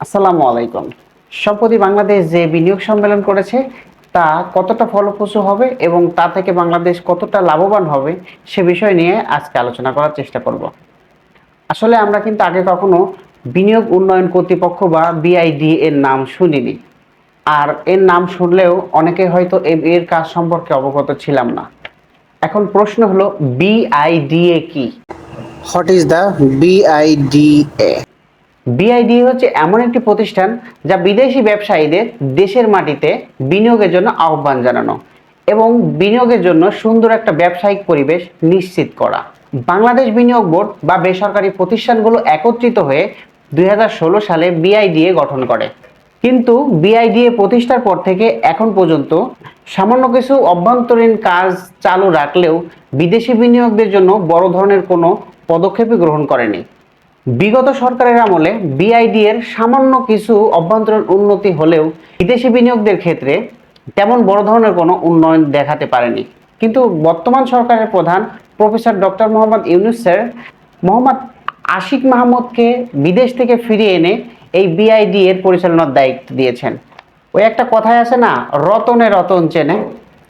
আসসালামু আলাইকুম। সম্প্রতি বাংলাদেশ যে বিনিয়োগ সম্মেলন করেছে তা কতটা ফলপ্রসূ হবে এবং তা থেকে বাংলাদেশ কতটা লাভবান হবে সে বিষয় নিয়ে আজকে আলোচনা করার চেষ্টা করব। আসলে আমরা কিন্তু আগে কখনো বিনিয়োগ উন্নয়ন কর্তৃপক্ষ বা বিআইডি এর নাম শুনিনি। আর এর নাম শুনলেও অনেকে হয়তো এর কাজ সম্পর্কে অবগত ছিলাম না। এখন প্রশ্ন হলো বিআইডিএ কি? What is the BIDA? BID হচ্ছে এমন একটি প্রতিষ্ঠান যা বিদেশি ব্যবসায়ীদের দেশের মাটিতে বিনিয়োগের জন্য আহ্বান জানানো এবং বিনিয়োগের জন্য সুন্দর একটা ব্যবসায়িক পরিবেশ নিশ্চিত করা। বাংলাদেশ বিনিয়োগ বোর্ড বা বেসরকারি প্রতিষ্ঠানগুলো একত্রিত হয়ে 2016 সালে বিআইডিএ গঠন করে। কিন্তু বিআইডিএ প্রতিষ্ঠার পর থেকে এখন পর্যন্ত সামান্য কিছু অভ্যন্তরীণ কাজ চালু রাখলেও বিদেশি বিনিয়োগদের জন্য বড় ধরনের কোনো পদক্ষেপই গ্রহণ করেনি। বিগত সরকারের আমলে বিআইডি এর সামান্য কিছু অভ্যন্তরীণ উন্নতি হলেও বিদেশি বিনিয়োগদের ক্ষেত্রে তেমন বড় ধরনের কোনো উন্নয়ন দেখাতে পারেনি। কিন্তু বর্তমান সরকারের প্রধান professor doctor Mohammad Yunus sir Mohammad Ashiq মাহমুদকে বিদেশ থেকে ফিরিয়ে এনে এই বিআইডি এর পরিচালনার দায়িত্ব দিয়েছেন। ওই একটা কথাই আছে না, রতনে রতন চেনে,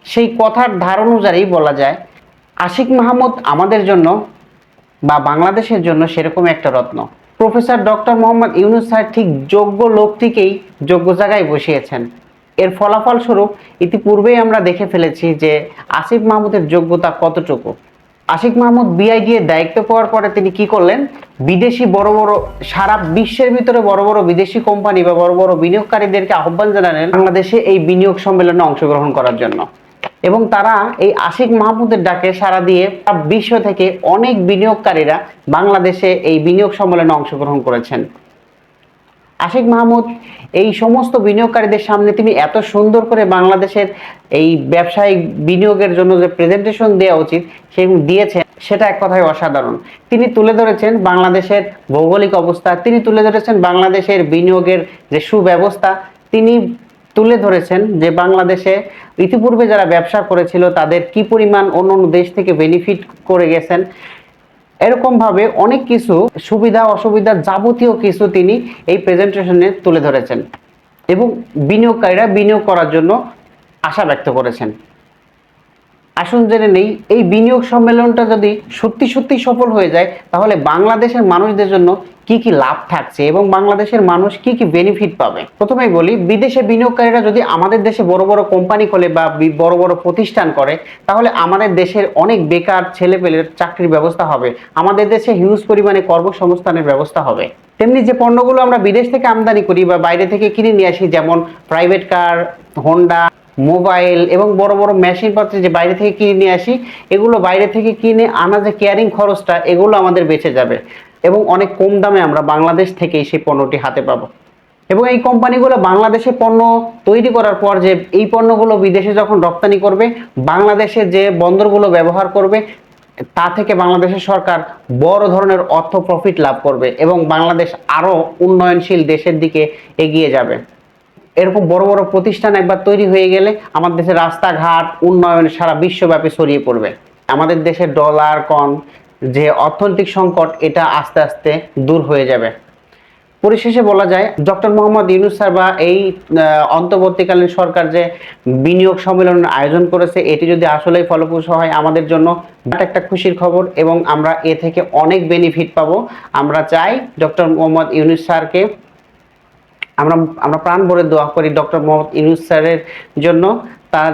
সেই কথার ধার অনুযায়ী বলা যায় আশিক মাহমুদ আমাদের জন্য বা বাংলাদেশের জন্য সেরকম একটা রত্ন। Professor doctor Mohammad Yunus sir ঠিক যোগ্য লোকটিকেই যোগ্য জায়গায় বসিয়েছেন। এর ফলাফল স্বরূপ ইতিপূর্বেই আমরা দেখে ফেলেছি যে আসিফ মাহমুদের যোগ্যতা কতটুকু। আশিক মাহমুদ বিআইডি এর দায়িত্ব পাওয়ার পরে তিনি কি করলেন, বিদেশি বড় বড় সারা বিশ্বের ভিতরে বড় বড় বিদেশি কোম্পানি বা বড় বড় বিনিয়োগকারীদেরকে আহ্বান জানালেন বাংলাদেশে এই বিনিয়োগ সম্মেলনে অংশগ্রহণ করার জন্য। এবং তারা এই আশিক মাহমুদের ডাকে সাড়া দিয়ে বিশ্ব থেকে অনেক বিনিয়োগকারীরা বাংলাদেশে এই বিনিয়োগ সম্মেলনে অংশগ্রহণ করেছেন। আশিক মাহমুদ এই সমস্ত বিনিয়োগকারীদের সামনে তিনি এত সুন্দর করে বাংলাদেশের এই ব্যবসায়িক বিনিয়োগের জন্য যে প্রেজেন্টেশন দেওয়া উচিত সেগুলো দিয়েছেন, সেটা এক কথায় অসাধারণ। তিনি তুলে ধরেছেন বাংলাদেশের ভৌগোলিক অবস্থা, তিনি তুলে ধরেছেন বাংলাদেশের বিনিয়োগের যে সুব্যবস্থা, তিনি তুলে ধরেছেন যে বাংলাদেশে ইতিপূর্বে যারা ব্যবসা করেছিল তাদের কি পরিমাণ অন্য অন্য দেশ থেকে বেনিফিট করে গেছেন। এরকম ভাবে অনেক কিছু সুবিধা অসুবিধা যাবতীয় কিছু তিনি এই প্রেজেন্টেশনে তুলে ধরেছেন এবং বিনিয়োগকারীরা বিনিয়োগ করার জন্য আশা ব্যক্ত করেছেন। আসুন জেনে নেই এই বিনিয়োগ সম্মেলনটা যদি সত্যি সত্যি সফল হয়ে যায় তাহলে বাংলাদেশের মানুষদের জন্য কি কি লাভ থাকছে এবং বাংলাদেশের মানুষ কি কি বেনিফিট পাবে। প্রথমেই বলি, বিদেশে বিনিয়োগকারীরা যদি আমাদের দেশে বড় বড় কোম্পানি খোলে বা বড় বড় প্রতিষ্ঠান করে তাহলে আমাদের দেশের অনেক বেকার ছেলেপেলের চাকরির ব্যবস্থা হবে, আমাদের দেশে হিউজ পরিমাণে কর্মসংস্থানের ব্যবস্থা হবে। তেমনি যে পণ্যগুলো আমরা বিদেশ থেকে আমদানি করি বা বাইরে থেকে কিনে নিয়ে আসি, যেমন প্রাইভেট কার, হোন্ডা, মোবাইল এবং বড় বড় মেশিনপত্র যে বাইরে থেকে কিনে নিয়ে আসি, এগুলো বাইরে থেকে কিনে আনা যে কেয়ারিং খরচটা এগুলো আমাদের বেঁচে যাবে এবং অনেক কম দামে আমরা বাংলাদেশ থেকেই সেই পণ্যটি হাতে পাবো। এবং এই কোম্পানিগুলো বাংলাদেশে পণ্য তৈরি করার পর যে এই পণ্যগুলো বিদেশে যখন রপ্তানি করবে, বাংলাদেশে যে বন্দরগুলো ব্যবহার করবে তা থেকে বাংলাদেশের সরকার বড় ধরনের অর্থ প্রফিট লাভ করবে এবং বাংলাদেশ আরো উন্নয়নশীল দেশের দিকে এগিয়ে যাবে। এরকম বড় বড় প্রতিষ্ঠান একবার তৈরি হয়ে গেলে আমাদের দেশের রাস্তাঘাট উন্নয়ন সারা বিশ্বব্যাপী ছড়িয়ে পড়বে। আমাদের দেশের ডলার কম যে অর্থনৈতিক সংকট এটা আস্তে আস্তে দূর হয়ে যাবে। পরিশেষে বলা যায় ডক্টর মোহাম্মদ ইউনূস স্যার বা এই অন্তর্বর্তীকালীন সরকার যে বিনিয়োগ সম্মেলনের আয়োজন করেছে এটি যদি আসলেই ফলপ্রসূ হয় আমাদের জন্য একটা খুশির খবর এবং আমরা এ থেকে অনেক বেনিফিট পাবো। আমরা চাই ডক্টর মোহাম্মদ ইউনূস স্যারকে আমরা প্রাণ ভরে দোয়া করি ডক্টর মোহাম্মদ ইউনূস স্যারের জন্য। তার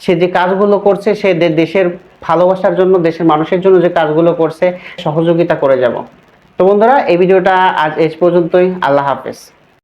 সে যে কাজগুলো করছে সে দেশের ভালোবাসার জন্য, দেশের মানুষের জন্য যে কাজগুলো করছে সহযোগিতা করে যাব। তো বন্ধুরা, এই ভিডিওটা আজ এই পর্যন্তই। আল্লাহ হাফেজ।